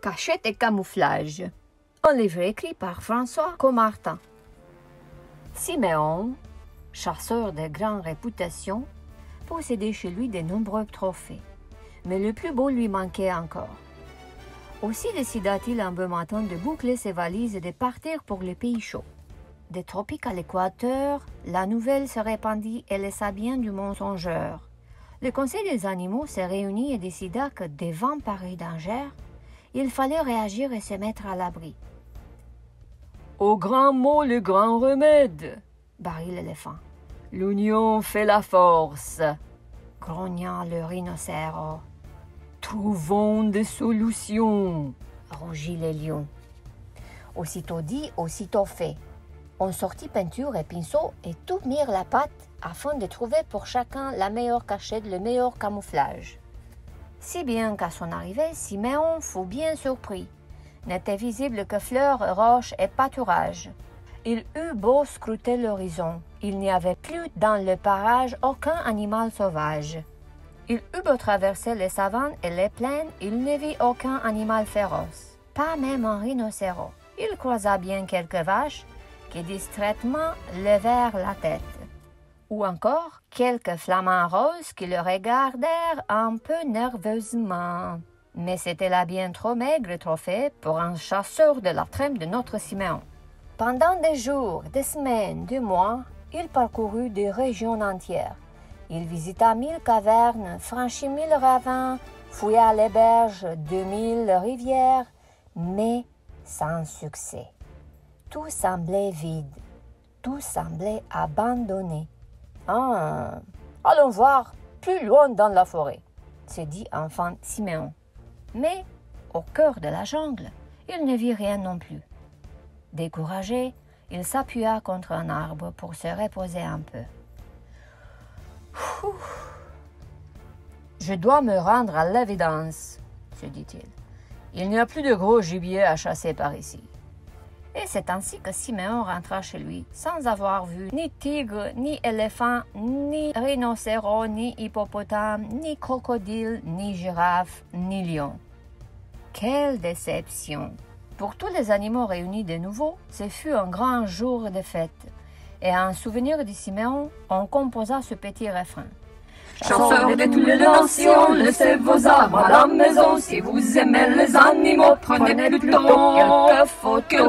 Cachette et camouflage. Un livre écrit par François Comartin. Siméon, chasseur de grande réputation, possédait chez lui de nombreux trophées, mais le plus beau lui manquait encore. Aussi décida-t-il un beau matin de boucler ses valises et de partir pour les pays chauds. Des tropiques à l'équateur, la nouvelle se répandit et laissa bien du mensongeur. Le conseil des animaux se réunit et décida que devant pareil danger, il fallait réagir et se mettre à l'abri. « Au grand mot, le grand remède !» barrit l'éléphant. « L'union fait la force !» grogna le rhinocéros. « Trouvons des solutions !» rugit le lion. Aussitôt dit, aussitôt fait. On sortit peinture et pinceau et tout mirent la pâte afin de trouver pour chacun la meilleure cachette, le meilleur camouflage. Si bien qu'à son arrivée, Siméon fut bien surpris. N'était visible que fleurs, roches et pâturages. Il eut beau scruter l'horizon, il n'y avait plus dans le parage aucun animal sauvage. Il eut beau traverser les savanes et les plaines, il ne vit aucun animal féroce, pas même un rhinocéros. Il croisa bien quelques vaches qui distraitement levèrent la tête, ou encore quelques flamants roses qui le regardèrent un peu nerveusement. Mais c'était là bien trop maigre trophée pour un chasseur de la trempe de notre Siméon. Pendant des jours, des semaines, des mois, il parcourut des régions entières. Il visita 1000 cavernes, franchit 1000 ravins, fouilla les berges de 1000 rivières, mais sans succès. Tout semblait vide, tout semblait abandonné. « Ah, allons voir plus loin dans la forêt », se dit enfin Siméon. Mais, au cœur de la jungle, il ne vit rien non plus. Découragé, il s'appuya contre un arbre pour se reposer un peu. « Je dois me rendre à l'évidence, » se dit-il. « Il n'y a plus de gros gibier à chasser par ici. » Et c'est ainsi que Siméon rentra chez lui, sans avoir vu ni tigre, ni éléphant, ni rhinocéros, ni hippopotame, ni crocodile, ni girafe, ni lion. Quelle déception! Pour tous les animaux réunis de nouveau, ce fut un grand jour de fête. Et en souvenir de Siméon, on composa ce petit refrain. Chasseurs de toutes les nations, laissez vos armes à la maison. Si vous aimez les animaux, prenez plutôt quelques photos.